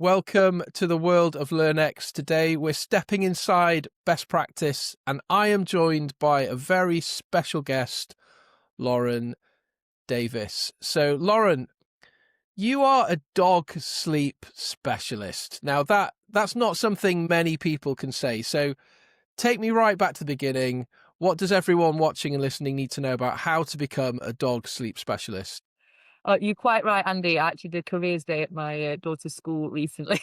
Welcome to the world of LearnX. Today we're stepping inside best practice, and I am joined by a very special guest, Lauren Davis. So, Lauren, you are a dog sleep specialist. Now, that's not something many people can say. So, take me right back to the beginning. What does everyone watching and listening need to know about how to become a dog sleep specialist? You're quite right, Andy. I actually did careers day at my daughter's school recently.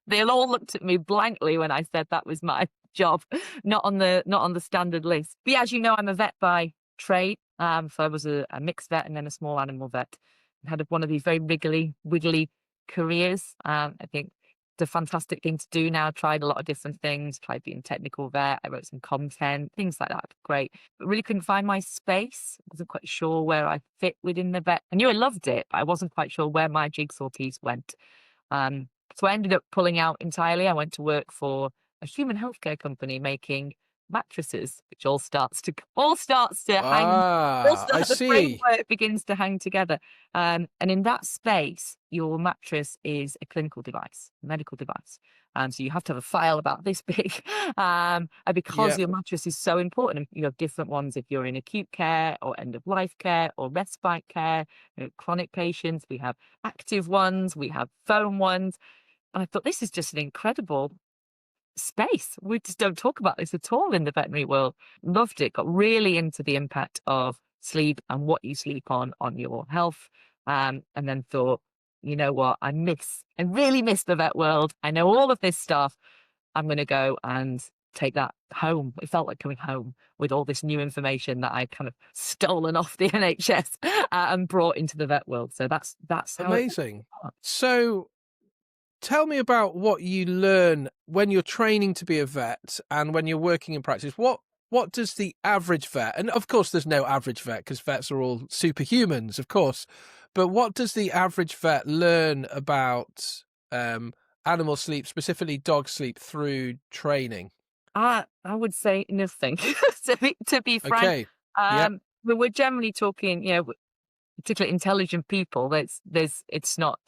They all looked at me blankly when I said that was my job, not on the standard list. But yeah, as you know, I'm a vet by trade. So I was a mixed vet and then a small animal vet. I had one of these very wiggly careers. I think it's a fantastic thing to do now. Tried a lot of different things. Tried being technical vet. I wrote some content, things like that. Great, but really couldn't find my space. Wasn't quite sure where I fit within the vet. I knew I loved it, but I wasn't quite sure where my jigsaw piece went. So I ended up pulling out entirely. I went to work for a human healthcare company making mattresses, which I the see. framework begins to hang together. And in that space, your mattress is a clinical device, a medical device. So you have to have a file about this big. And because Yeah, your mattress is so important, and you have different ones if you're in acute care or end of life care or respite care, chronic patients, we have active ones, we have foam ones. And I thought, this is just an incredible space. We just don't talk about this at all in the veterinary world. Loved it, got really into the impact of sleep and what you sleep on your health. And then thought, you know what, I really miss the vet world. I know all of this stuff. I'm going to go and take that home. It felt like coming home with all this new information that I'd kind of stolen off the NHS and brought into the vet world. So that's how it amazing. was. So, tell me about what you learn when you're training to be a vet and when you're working in practice. What does the average vet, and of course there's no average vet because vets are all superhumans, of course, but what does the average vet learn about animal sleep, specifically dog sleep, through training? I would say nothing. To be frank, Okay. Yep. but we're generally talking, particularly intelligent people. It's not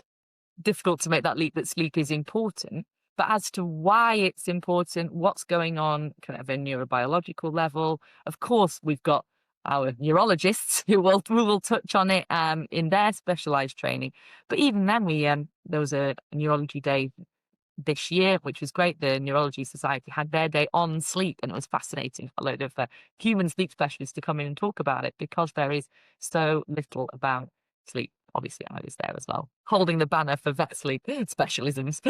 difficult to make that leap that sleep is important. But as to why it's important, what's going on kind of a neurobiological level, of course, we've got our neurologists who will touch on it in their specialized training. But even then, there was a neurology day this year, which was great. The Neurology Society had their day on sleep, and it was fascinating for a load of human sleep specialists to come in and talk about it because there is so little about sleep. Obviously, I was there as well, holding the banner for vet sleep specialisms.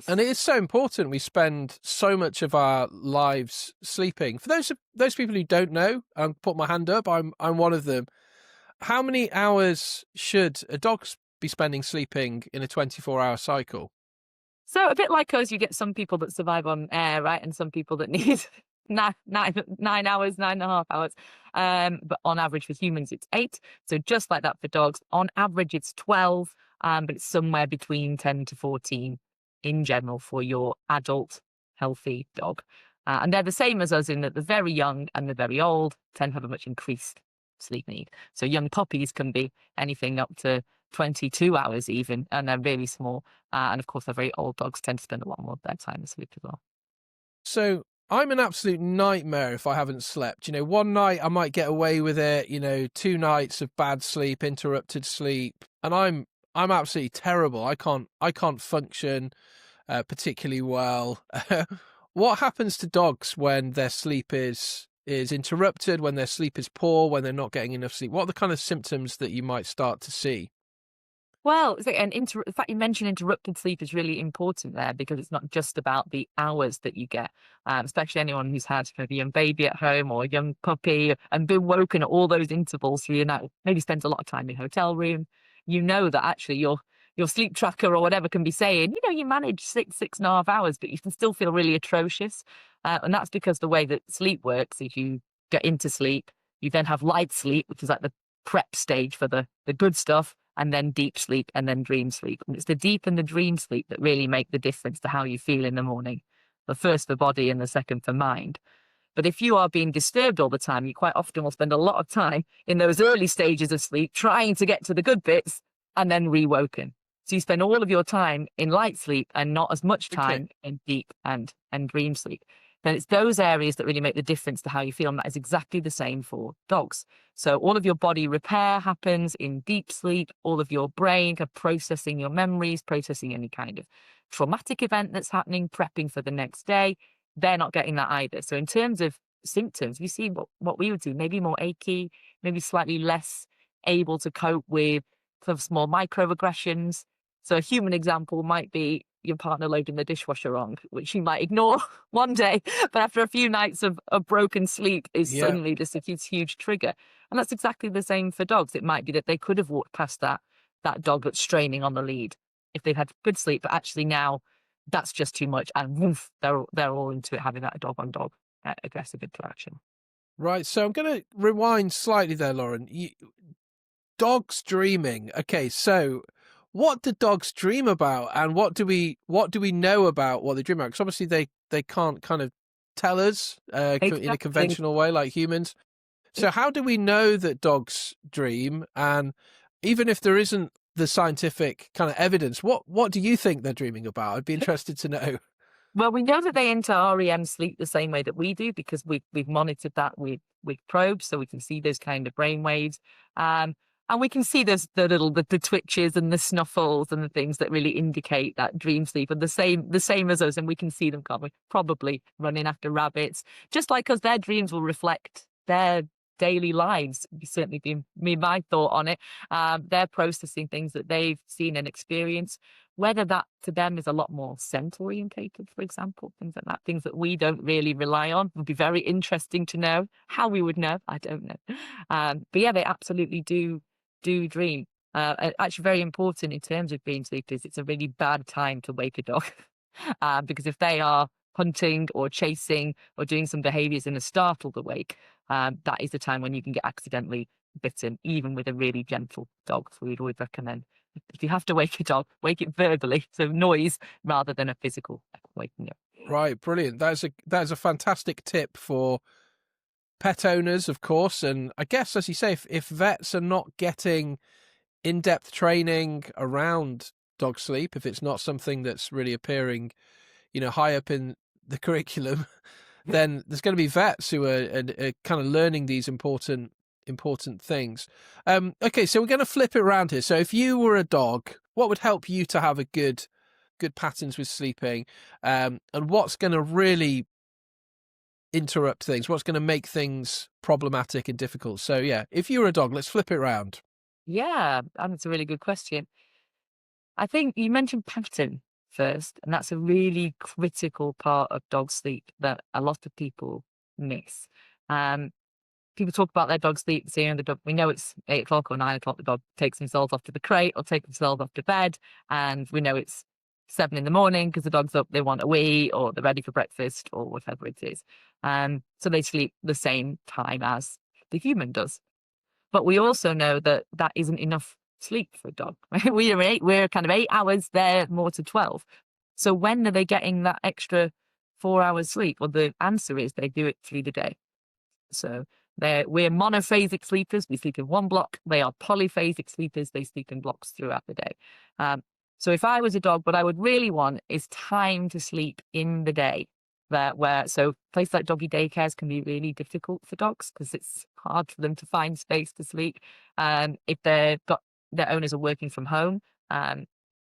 And it is so important. We spend so much of our lives sleeping. For those people who don't know, I'll put my hand up. I'm one of them. How many hours should a dog be spending sleeping in a 24-hour cycle? So a bit like us, you get some people that survive on air, right? And some people that need 9 hours, 9.5 hours. But on average for humans, it's 8. So just like that for dogs, on average, it's 12, but it's somewhere between 10 to 14 in general for your adult, healthy dog. And they're the same as us in that the very young and the very old tend to have a much increased sleep need. So young puppies can be anything up to 22 hours even, and they're really small. And of course, our very old dogs tend to spend a lot more of their time asleep as well. So I'm an absolute nightmare if I haven't slept. One night I might get away with it, 2 nights of bad sleep, interrupted sleep, and I'm absolutely terrible. I can't function particularly well. What happens to dogs when their sleep is interrupted, when their sleep is poor, when they're not getting enough sleep? What are the kind of symptoms that you might start to see? Well, the fact you mentioned interrupted sleep is really important there because it's not just about the hours that you get, especially anyone who's had maybe a young baby at home or a young puppy and been woken at all those intervals through your night, maybe spent a lot of time in a hotel room. You know that actually your sleep tracker or whatever can be saying, you manage 6.5 hours, but you can still feel really atrocious. And that's because the way that sleep works is you get into sleep, you then have light sleep, which is like the prep stage for the good stuff, and then deep sleep, and then dream sleep. And it's the deep and the dream sleep that really make the difference to how you feel in the morning. The first for body and the second for mind. But if you are being disturbed all the time, you quite often will spend a lot of time in those early stages of sleep trying to get to the good bits and then rewoken. So you spend all of your time in light sleep and not as much Okay. time in deep and dream sleep. Then it's those areas that really make the difference to how you feel. And that is exactly the same for dogs. So all of your body repair happens in deep sleep, all of your brain processing your memories, processing any kind of traumatic event that's happening, prepping for the next day. They're not getting that either. So in terms of symptoms, we see what we would do, maybe more achy, maybe slightly less able to cope with sort of small microaggressions. So a human example might be your partner loading the dishwasher wrong, which you might ignore one day, but after a few nights of broken sleep is Yeah. suddenly just a huge trigger. And that's exactly the same for dogs. It might be that they could have walked past that dog that's straining on the lead if they've had good sleep, but actually now that's just too much, and woof, they're all into it, having that dog on dog aggressive interaction. Right. So I'm going to rewind slightly there, Lauren. Dogs dreaming. Okay. So what do dogs dream about, and what do we know about what they dream about? Because obviously they can't kind of tell us in a Exactly. conventional way like humans. So how do we know that dogs dream? And even if there isn't the scientific kind of evidence, what do you think they're dreaming about? I'd be interested to know. Well, we know that they enter REM sleep the same way that we do because we've monitored that with probes, so we can see those kind of brain waves, and we can see the twitches and the snuffles and the things that really indicate that dream sleep, and the same as us, and we can see them, can't we? Probably running after rabbits, just like us. Their dreams will reflect their daily lives. Certainly, been me my thought on it. They're processing things that they've seen and experienced. Whether that to them is a lot more scent orientated, for example, things like that, things that we don't really rely on, would be very interesting to know. How we would know, I don't know. But yeah, they absolutely do dream. Actually, very important in terms of dream sleep is it's a really bad time to wake a dog, because if they are hunting or chasing or doing some behaviours in a startled awake, that is the time when you can get accidentally bitten, even with a really gentle dog. So we'd always recommend, if you have to wake a dog, wake it verbally, so noise rather than a physical waking up. Right, brilliant. That's a fantastic tip for pet owners, of course. And I guess, as you say, if vets are not getting in-depth training around dog sleep, if it's not something that's really appearing, high up in the curriculum, then there's going to be vets who are kind of learning these important things. Okay, so we're going to flip it around here. So if you were a dog, what would help you to have a good patterns with sleeping, and what's going to really interrupt things? What's going to make things problematic and difficult? So yeah, if you were a dog, let's flip it around. Yeah, that's a really good question. I think you mentioned pattern first, and that's a really critical part of dog sleep that a lot of people miss. Um, People talk about their dog sleep, saying the dog, we know it's 8 o'clock or 9 o'clock, the dog takes himself off to the crate or takes himself off to bed. And we know it's 7 in the morning because the dog's up, they want a wee or they're ready for breakfast or whatever it is. So they sleep the same time as the human does. But we also know that that isn't enough sleep for a dog. We're kind of 8 hours, they're more to 12. So when are they getting that extra 4 hours sleep? Well, the answer is they do it through the day. So we're monophasic sleepers. We sleep in one block. They are polyphasic sleepers. They sleep in blocks throughout the day. So if I was a dog, what I would really want is time to sleep in the day. So places like doggy daycares can be really difficult for dogs because it's hard for them to find space to sleep. If their owners are working from home,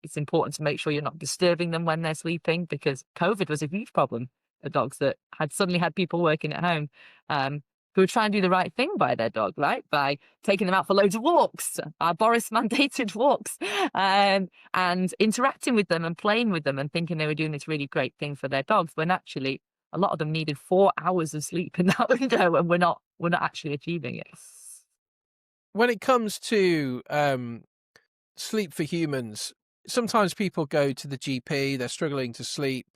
it's important to make sure you're not disturbing them when they're sleeping, because COVID was a huge problem for dogs that had suddenly had people working at home. Who would try and do the right thing by their dog, right? By taking them out for loads of walks, our Boris mandated walks, and interacting with them and playing with them and thinking they were doing this really great thing for their dogs, when actually a lot of them needed 4 hours of sleep in that window, and we're not actually achieving it. When it comes to sleep for humans, sometimes people go to the GP, they're struggling to sleep.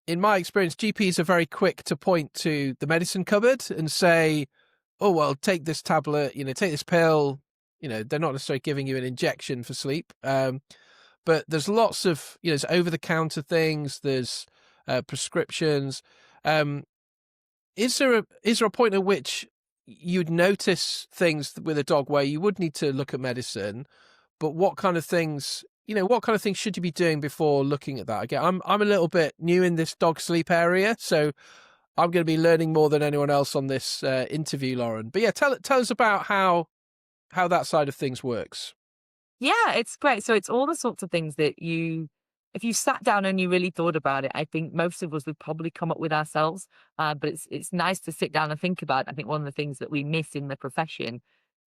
In my experience, GPs are very quick to point to the medicine cupboard and say, oh, well, take this tablet, take this pill. They're not necessarily giving you an injection for sleep. But there's lots of, there's over-the-counter things, there's prescriptions. Is there a point at which you'd notice things with a dog where you would need to look at medicine, but what kind of things, what kind of things should you be doing before looking at that? Again, I'm a little bit new in this dog sleep area, so I'm going to be learning more than anyone else on this interview, Lauren. But yeah, tell us about how that side of things works. Yeah, it's great. So it's all the sorts of things that if you sat down and you really thought about it, I think most of us would probably come up with ourselves. But it's nice to sit down and think about it. I think one of the things that we miss in the profession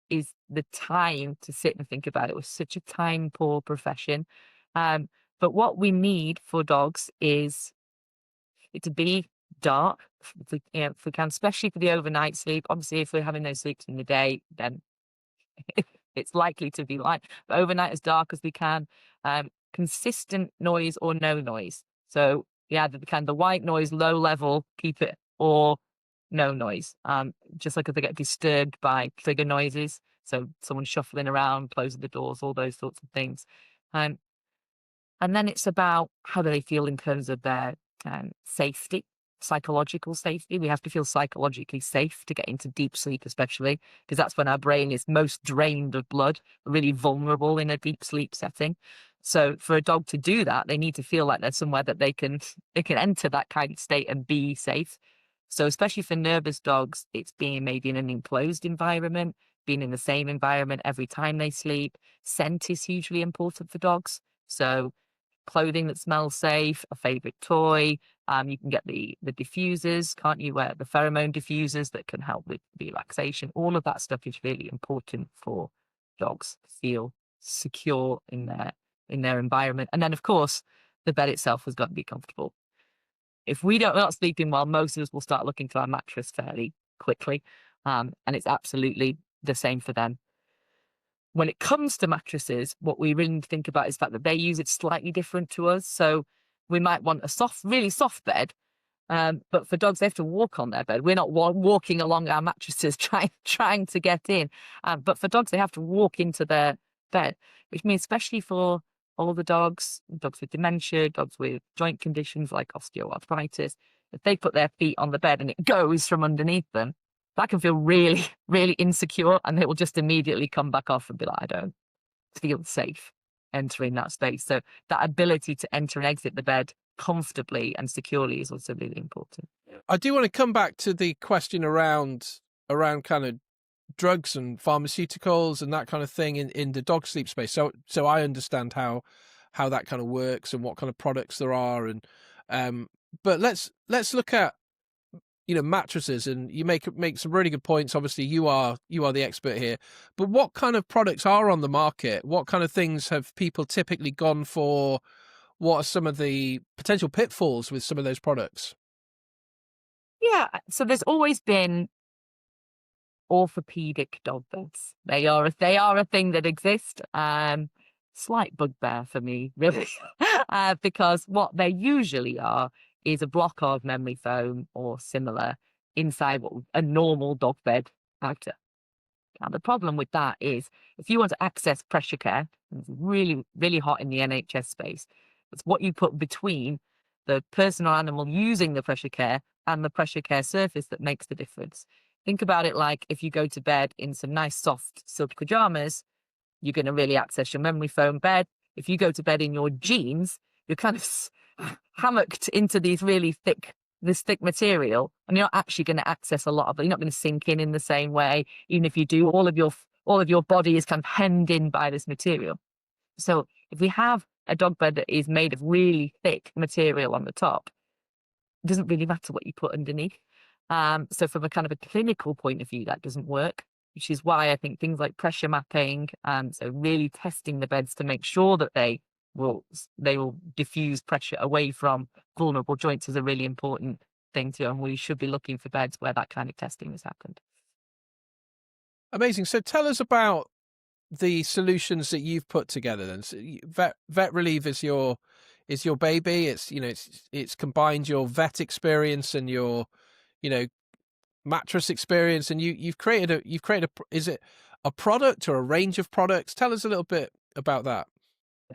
is the time to sit and think about it. It was such a time poor profession. Um, but what we need for dogs is it to be dark, if we can, especially for the overnight sleep. Obviously, if we're having those sleeps in the day, then it's likely to be light. But overnight, as dark as we can. Consistent noise or no noise. So yeah, the white noise, low level, keep it, or no noise. Just like if they get disturbed by trigger noises, so someone shuffling around, closing the doors, all those sorts of things. Um, and then it's about how do they feel in terms of their safety, psychological safety. We have to feel psychologically safe to get into deep sleep, especially because that's when our brain is most drained of blood, really vulnerable in a deep sleep setting. So for a dog to do that, they need to feel like there's somewhere that they can enter that kind of state and be safe. So especially for nervous dogs, it's being maybe in an enclosed environment, being in the same environment every time they sleep. Scent is hugely important for dogs. So clothing that smells safe, a favorite toy. You can get the diffusers, can't you? The pheromone diffusers that can help with relaxation. All of that stuff is really important for dogs to feel secure in their environment. And then, of course, the bed itself has got to be comfortable. If we're not sleeping well, most of us will start looking to our mattress fairly quickly, and it's absolutely the same for them. When it comes to mattresses, what we really need to think about is the fact that they use it slightly different to us. So we might want a soft, really soft bed, but for dogs, they have to walk on their bed. We're not walking along our mattresses trying to get in. But for dogs, they have to walk into their bed, which means especially for older dogs, dogs with dementia, dogs with joint conditions like osteoarthritis, if they put their feet on the bed and it goes from underneath them, that can feel really, really insecure, and it will just immediately come back off and be like, I don't feel safe entering that space. So that ability to enter and exit the bed comfortably and securely is also really important. I do want to come back to the question around kind of drugs and pharmaceuticals and that kind of thing in the dog sleep space. So I understand how that kind of works and what kind of products there are. And but let's look at mattresses, and you make some really good points. Obviously, you are the expert here. But what kind of products are on the market? What kind of things have people typically gone for? What are some of the potential pitfalls with some of those products? Yeah, so there's always been orthopedic dog beds. They are a thing that exist. Slight bugbear for me, really, because what they usually are is a block of memory foam or similar inside what a normal dog bed actor. Now, the problem with that is if you want to access pressure care, it's really, really hot in the NHS space. It's what you put between the person or animal using the pressure care and the pressure care surface that makes the difference. Think about it like if you go to bed in some nice soft silk pajamas, you're going to really access your memory foam bed. If you go to bed in your jeans, you're kind of hammocked into this thick material, and you're not actually going to access a lot of it. You're not going to sink in the same way. Even if you do, all of your body is kind of hemmed in by this material. So if we have a dog bed that is made of really thick material on the top, it doesn't really matter what you put underneath. So from a kind of a clinical point of view, that doesn't work, which is why I think things like pressure mapping, so really testing the beds to make sure that they will diffuse pressure away from vulnerable joints is a really important thing too. And we should be looking for beds where that kind of testing has happened. Amazing. So tell us about the solutions that you've put together then. So VetRelieve is your baby. It's combined your vet experience and your mattress experience, and you've created a is it a product or a range of products? Tell us a little bit about that.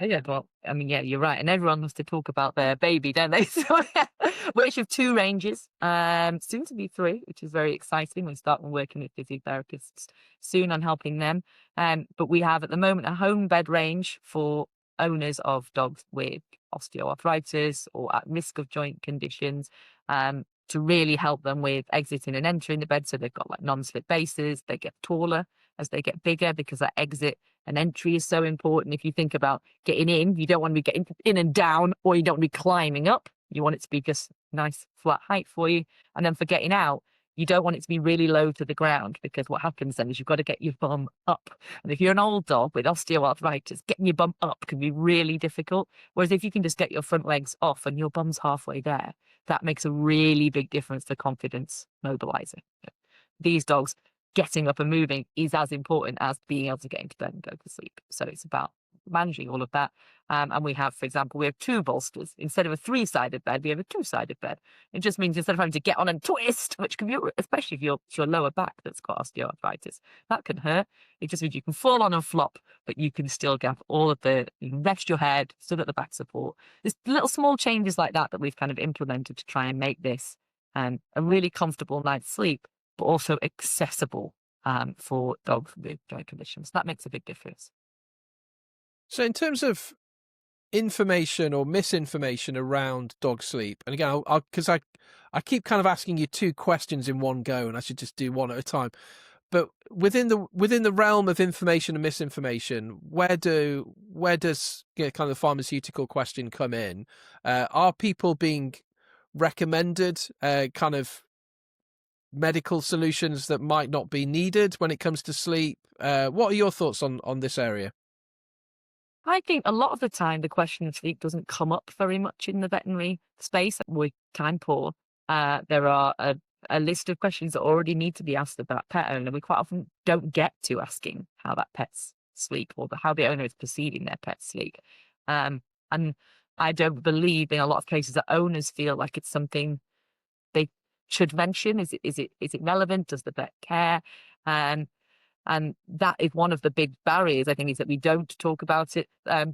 Yeah, well, I mean, yeah, you're right. And everyone wants to talk about their baby, don't they? So we actually have two ranges, soon to be three, which is very exciting. We start working with physiotherapists soon on helping them. But we have at the moment a home bed range for owners of dogs with osteoarthritis or at risk of joint conditions, to really help them with exiting and entering the bed. So they've got like non-slip bases, they get taller as they get bigger because that exit and entry is so important. If you think about getting in, you don't want to be getting in and down, or you don't want to be climbing up. You want it to be just nice flat height for you. And then for getting out, you don't want it to be really low to the ground, because what happens then is you've got to get your bum up. And if you're an old dog with osteoarthritis, getting your bum up can be really difficult. Whereas if you can just get your front legs off and your bum's halfway there, that makes a really big difference to confidence mobilizing. These dogs getting up and moving is as important as being able to get into bed and go to sleep. So it's about managing all of that. And we have, for example, we have two bolsters. Instead of a three-sided bed, we have a two-sided bed. It just means instead of having to get on and twist, which can be, especially if it's your lower back that's got osteoarthritis, that can hurt. It just means you can fall on and flop, but you can still get all of you can rest your head, still at the back support. There's little small changes like that that we've kind of implemented to try and make this a really comfortable night's sleep, but also accessible for dogs with joint conditions. That makes a big difference. So in terms of information or misinformation around dog sleep, and again, because I keep kind of asking you two questions in one go, and I should just do one at a time. But within the realm of information and misinformation, where does kind of the pharmaceutical question come in? Are people being recommended kind of medical solutions that might not be needed when it comes to sleep? What are your thoughts on this area? I think a lot of the time the question of sleep doesn't come up very much in the veterinary space. We're time poor. There are a list of questions that already need to be asked about pet owner. We quite often don't get to asking how that pet's sleep, or how the owner is perceiving their pet's sleep. And I don't believe in a lot of cases that owners feel like it's something they should mention. Is it relevant? Does the vet care? And that is one of the big barriers, I think, is that we don't talk about it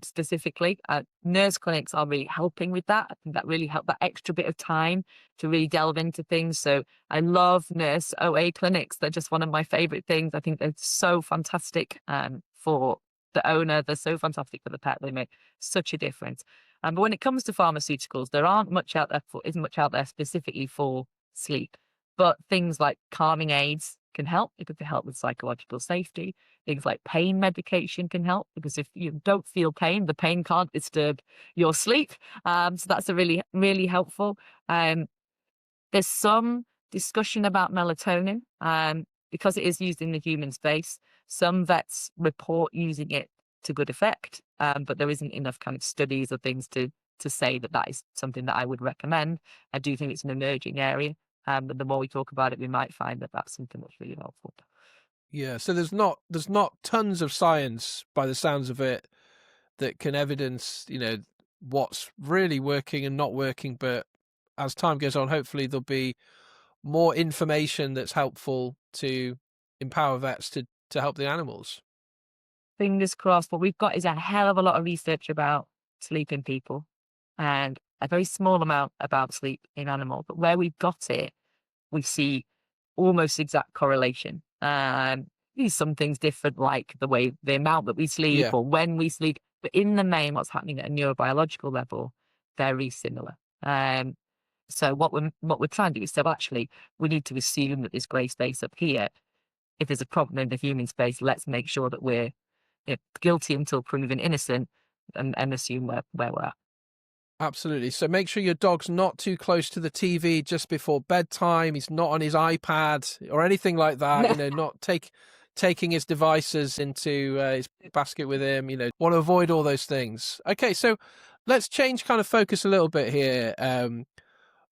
specifically. Nurse clinics are really helping with that. I think that really helped, that extra bit of time to really delve into things. So I love nurse OA clinics. They're just one of my favorite things. I think they're so fantastic for the owner. They're so fantastic for the pet. They make such a difference. But when it comes to pharmaceuticals, there isn't much out there specifically for sleep. But things like calming aids can help because they help with psychological safety. Things like pain medication can help, because if you don't feel pain, the pain can't disturb your sleep. So that's a really, really helpful. There's some discussion about melatonin because it is used in the human space. Some vets report using it to good effect, but there isn't enough kind of studies or things to say that is something that I would recommend. I do think it's an emerging area. But the more we talk about it, we might find that that's something that's really helpful. Yeah, so there's not tons of science by the sounds of it that can evidence, what's really working and not working. But as time goes on, hopefully there'll be more information that's helpful to empower vets to help the animals. Fingers crossed. What we've got is a hell of a lot of research about sleep in people and a very small amount about sleep in animals. But where we've got it, we see almost exact correlation. Some things different, like the amount that we sleep Yeah, or when we sleep, but in the main, what's happening at a neurobiological level, very similar. So what we're trying to do is, so actually we need to assume that this grey space up here, if there's a problem in the human space, let's make sure that we're guilty until proven innocent, and assume where we're at. absolutely. So make sure your dog's not too close to the TV just before bedtime. He's not on his iPad or anything like that. Not taking his devices into his basket with him. Want to avoid all those things. Okay, so let's change kind of focus a little bit here,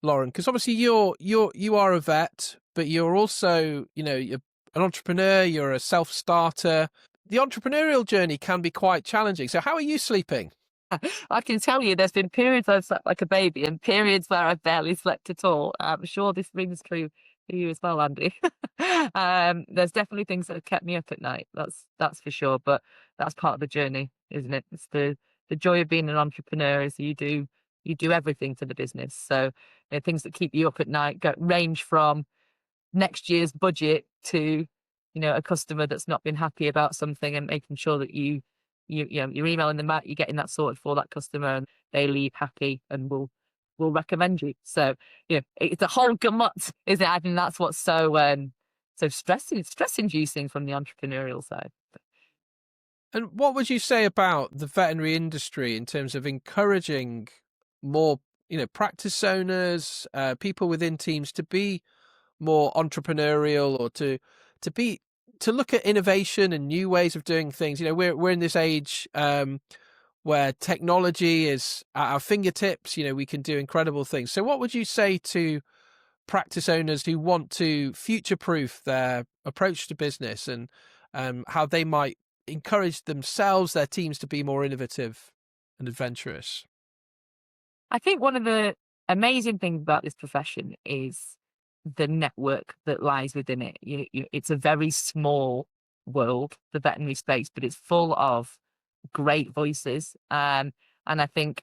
Lauren, because obviously you are a vet, but you're also you're an entrepreneur. You're a self-starter. The entrepreneurial journey can be quite challenging. So how are you sleeping? I can tell you there's been periods I've slept like a baby and periods where I've barely slept at all. I'm sure this rings true for you as well, Andy. There's definitely things that have kept me up at night. That's for sure. But that's part of the journey, isn't it? It's the the joy of being an entrepreneur is you do everything for the business. So things that keep you up at night range from next year's budget to a customer that's not been happy about something, and making sure that you're emailing them out, you're getting that sorted for that customer, and they leave happy and will recommend you. So it's a whole gamut, isn't it? I think that's what's so stress inducing from the entrepreneurial side. And what would you say about the veterinary industry in terms of encouraging more, practice owners, people within teams to be more entrepreneurial, or to look at innovation and new ways of doing things? We're in this age where technology is at our fingertips. We can do incredible things. So what would you say to practice owners who want to future-proof their approach to business, and how they might encourage themselves, their teams, to be more innovative and adventurous? I think one of the amazing things about this profession is the network that lies within it. It's a very small world, the veterinary space, but it's full of great voices. And I think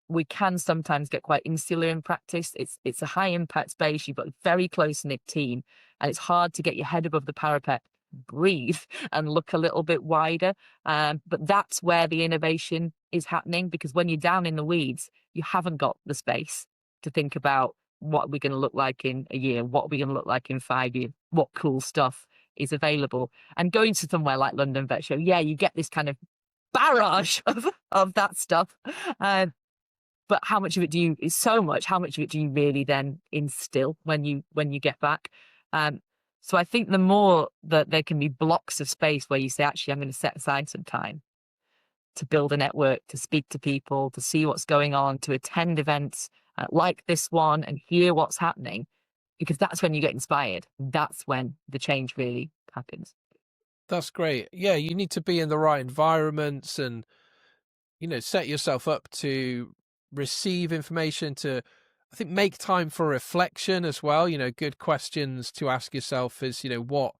we can sometimes get quite insular in practice. It's a high impact space. You've got a very close knit team, and it's hard to get your head above the parapet, breathe, and look a little bit wider. But that's where the innovation is happening, because when you're down in the weeds, you haven't got the space to think about what we're going to look like in a year, what we're going to look like in 5 years, what cool stuff is available. And going to somewhere like London Vet Show, you get this kind of barrage of that stuff. But how much of it how much of it do you really then instill when you get back? So I think the more that there can be blocks of space where you say, actually, I'm going to set aside some time to build a network, to speak to people, to see what's going on, to attend events like this one and hear what's happening, because that's when you get inspired. That's when the change really happens. That's great. Yeah, you need to be in the right environments, and set yourself up to receive information, to, I think, make time for reflection as well. Good questions to ask yourself is, what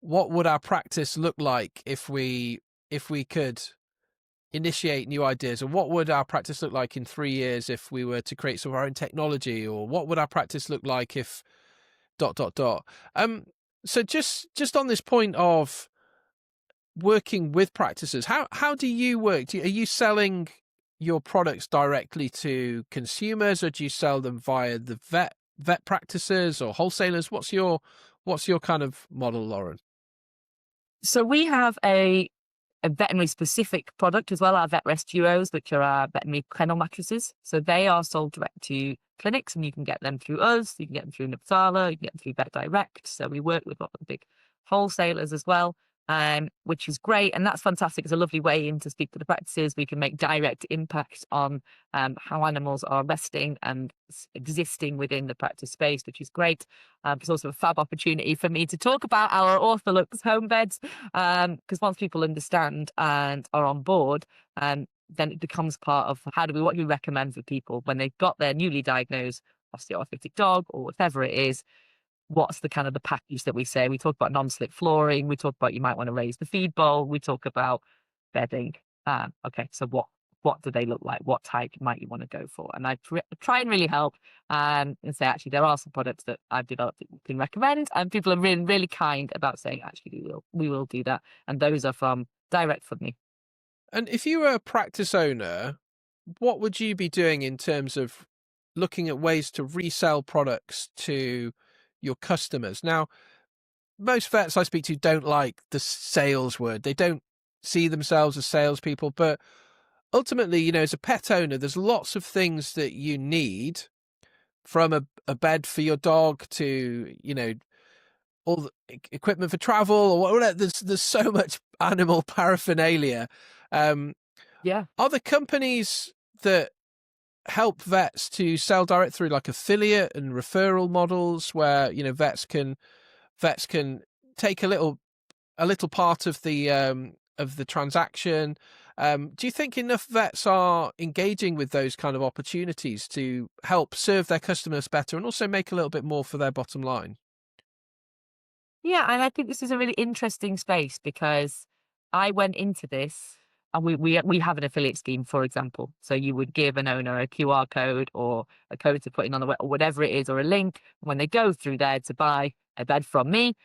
would our practice look like if we could initiate new ideas? And what would our practice look like in 3 years if we were to create some of our own technology? Or what would our practice look like if ... So just on this point of working with practices, how do you work? Are you selling your products directly to consumers, or do you sell them via the vet practices or wholesalers? What's your kind of model, Lauren? So we have a veterinary specific product as well, our VetRest Duos, which are our veterinary kennel mattresses. So they are sold direct to clinics, and you can get them through us. You can get them through Nupsala, you can get them through Vet Direct. So we work with a lot of the big wholesalers as well, which is great. And that's fantastic. It's a lovely way in to speak to the practices. We can make direct impact on how animals are resting and existing within the practice space, which is great. It's also a fab opportunity for me to talk about our Ortholux home beds, because once people understand and are on board, then it becomes part of what do we recommend for people when they've got their newly diagnosed osteoarthritic dog or whatever it is. What's the kind of the package that we say? We talk about non-slip flooring. We talk about you might want to raise the feed bowl. We talk about bedding. Okay, so what do they look like? What type might you want to go for? And I try and really help and say, actually, there are some products that I've developed that you can recommend. And people are really, really kind about saying, actually, we will do that. And those are from direct from me. And if you were a practice owner, what would you be doing in terms of looking at ways to resell products to your customers? Now, most vets I speak to don't like the sales word. They don't see themselves as salespeople, but ultimately, as a pet owner, there's lots of things that you need, from a bed for your dog to, all the equipment for travel or whatever. There's so much animal paraphernalia. Yeah. Are there companies that help vets to sell direct through like affiliate and referral models where, vets can take a little part of the transaction? Do you think enough vets are engaging with those kind of opportunities to help serve their customers better and also make a little bit more for their bottom line? Yeah, and I think this is a really interesting space, because I went into this and we have an affiliate scheme, for example. So you would give an owner a QR code or a code to put in on the web or whatever it is, or a link. When they go through there to buy a bed from me,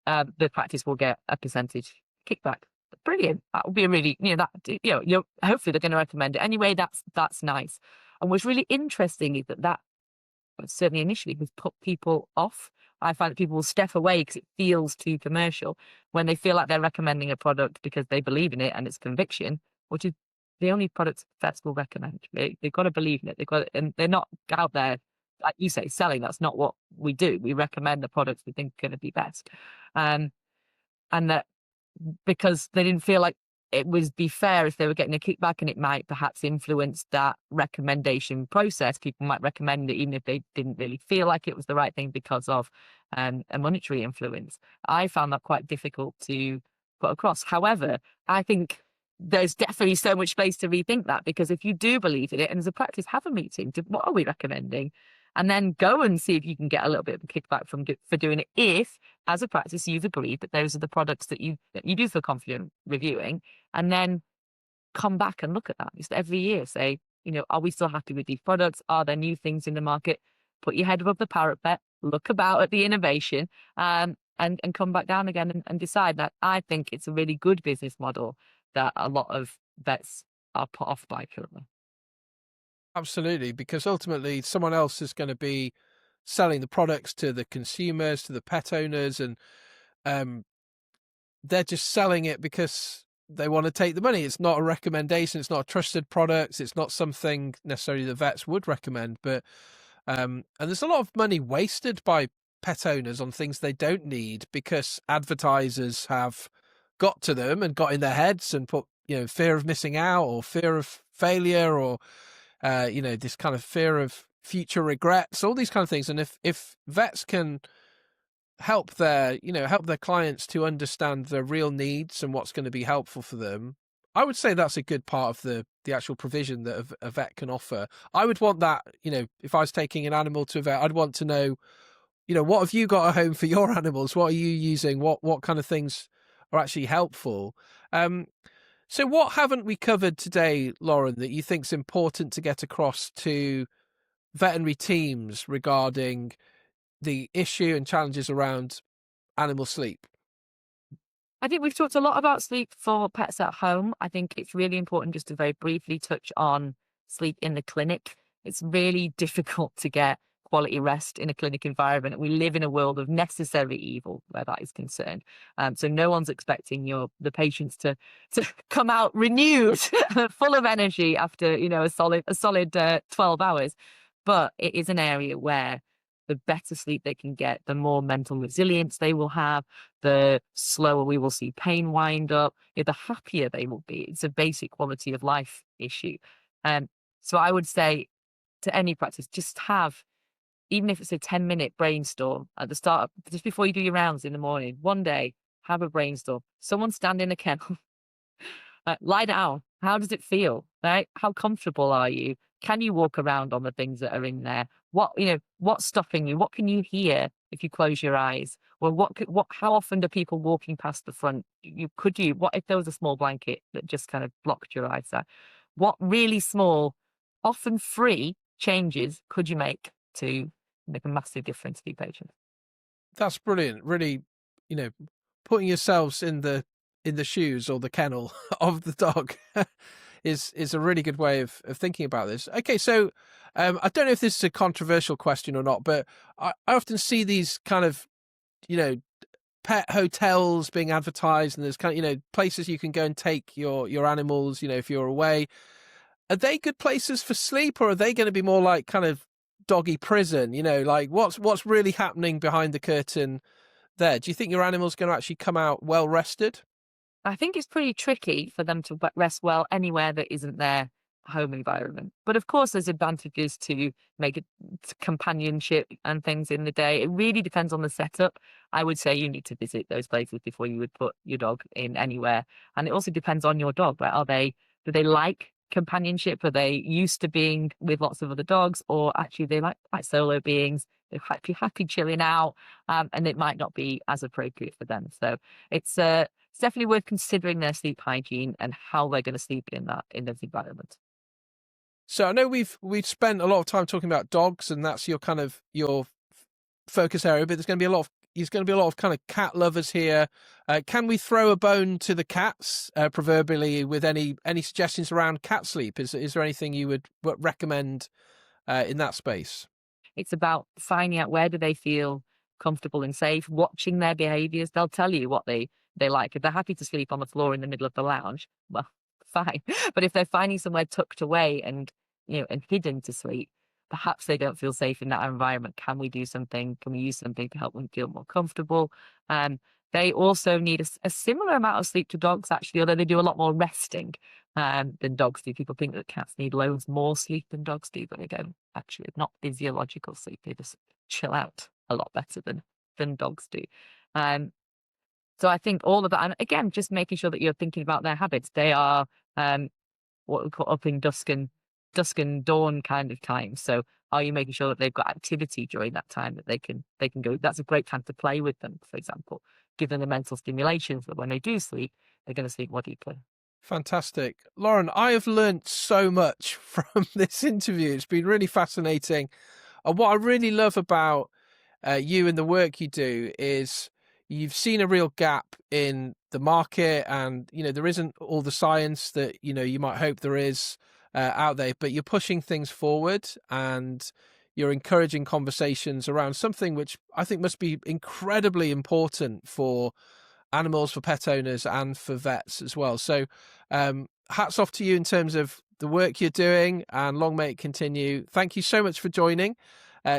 the practice will get a percentage kickback. Brilliant. That would be a really, you're hopefully they're going to recommend it anyway. That's nice. And what's really interesting is that certainly initially has put people off. I find that people will step away because it feels too commercial when they feel like they're recommending a product because they believe in it and it's conviction, which is the only product vets will recommend. They've got to believe in it. And they're not out there, like you say, selling. That's not what we do. We recommend the products we think are going to be best. And that because they didn't feel like it would be fair if they were getting a kickback, and it might perhaps influence that recommendation process. People might recommend it even if they didn't really feel like it was the right thing because of a monetary influence. I found that quite difficult to put across. However, I think there's definitely so much space to rethink that, because if you do believe in it, and as a practice, have a meeting to what are we recommending, and then go and see if you can get a little bit of a kickback for doing it. If, as a practice, you've agreed that those are the products that you do feel confident reviewing, and then come back and look at that just every year. Say, are we still happy with these products? Are there new things in the market? Put your head above the parapet, look about at the innovation, and come back down again and decide. That I think it's a really good business model that a lot of vets are put off by currently. Absolutely, because ultimately someone else is going to be selling the products to the consumers, to the pet owners, and they're just selling it because they want to take the money. It's not a recommendation. It's not a trusted product. It's not something necessarily the vets would recommend. But and there's a lot of money wasted by pet owners on things they don't need because advertisers have got to them and got in their heads and put fear of missing out or fear of failure or this kind of fear of future regrets, all these kind of things. And if vets can help their clients to understand their real needs and what's going to be helpful for them, I would say that's a good part of the actual provision that a vet can offer. I would want that, if I was taking an animal to a vet, I'd want to know, what have you got at home for your animals? What are you using? What kind of things are actually helpful? So what haven't we covered today, Lauren, that you think is important to get across to veterinary teams regarding the issue and challenges around animal sleep? I think we've talked a lot about sleep for pets at home. I think it's really important just to very briefly touch on sleep in the clinic. It's really difficult to get quality rest in a clinic environment. We live in a world of necessary evil where that is concerned. So no one's expecting the patients to come out renewed, full of energy after a solid 12 hours. But it is an area where the better sleep they can get, the more mental resilience they will have, the slower we will see pain wind up, the happier they will be. It's a basic quality of life issue. So I would say to any practice, just have, even if it's a 10-minute brainstorm at the start, just before you do your rounds in the morning, one day, have a brainstorm. Someone stand in a kennel, lie down. How does it feel? Right? How comfortable are you? Can you walk around on the things that are in there? What's stopping you? What can you hear if you close your eyes? Well, how often do people walking past the front? What if there was a small blanket that just kind of blocked your eyesight? What really small, often free changes could you make to make a massive difference for your patients? That's brilliant. Really, putting yourselves in the shoes or the kennel of the dog is a really good way of thinking about this. Okay, so I don't know if this is a controversial question or not, but I often see these kind of pet hotels being advertised, and there's kind of places you can go and take your animals, if you're away. Are they good places for sleep, or are they going to be more like kind of doggy prison? Like what's really happening behind the curtain there? Do you think your animal's going to actually come out well rested? I think it's pretty tricky for them to rest well anywhere that isn't their home environment. But of course, there's advantages to make it companionship and things in the day. It really depends on the setup. I would say you need to visit those places before you would put your dog in anywhere. And it also depends on your dog, right? Do they like companionship? Are they used to being with lots of other dogs, or actually they like solo beings? They're happy chilling out, and it might not be as appropriate for them. So it's it's definitely worth considering their sleep hygiene and how they're going to sleep in those environments. So I know we've spent a lot of time talking about dogs, and that's your kind of your focus area, but there's going to be a lot of kind of cat lovers here. Can we throw a bone to the cats, proverbially, with any suggestions around cat sleep? Is there anything you would recommend in that space? It's about finding out where do they feel comfortable and safe, watching their behaviors. They'll tell you what they like. If they're happy to sleep on the floor in the middle of the lounge, well, fine. But if they're finding somewhere tucked away and and hidden to sleep, perhaps they don't feel safe in that environment. Can we do something? Can we use something to help them feel more comfortable? Um, they also need a similar amount of sleep to dogs, actually, although they do a lot more resting than dogs do. People think that cats need loads more sleep than dogs do, but again, actually, it's not physiological sleep. They just chill out a lot better than dogs do. Um, so I think all of that, and again, just making sure that you're thinking about their habits. They are what we call up in dusk and dawn kind of time. So are you making sure that they've got activity during that time that they can go? That's a great time to play with them, for example. Give them the mental stimulation so that when they do sleep, they're going to sleep more deeply. Fantastic. Lauren, I have learnt so much from this interview. It's been really fascinating. And what I really love about you and the work you do is you've seen a real gap in the market, and there isn't all the science that you might hope there is out there, but you're pushing things forward and you're encouraging conversations around something which I think must be incredibly important for animals, for pet owners, and for vets as well. So hats off to you in terms of the work you're doing, and long may it continue. Thank you so much for joining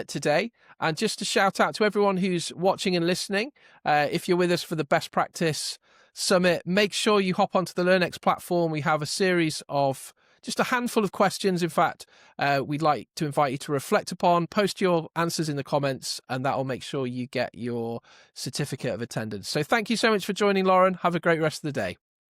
today. And just to shout out to everyone who's watching and listening, if you're with us for the Best Practice Summit, make sure you hop onto the LearnX platform. We have a series of just a handful of questions. In fact, we'd like to invite you to reflect upon, post your answers in the comments, and that will make sure you get your certificate of attendance. So thank you so much for joining, Lauren. Have a great rest of the day.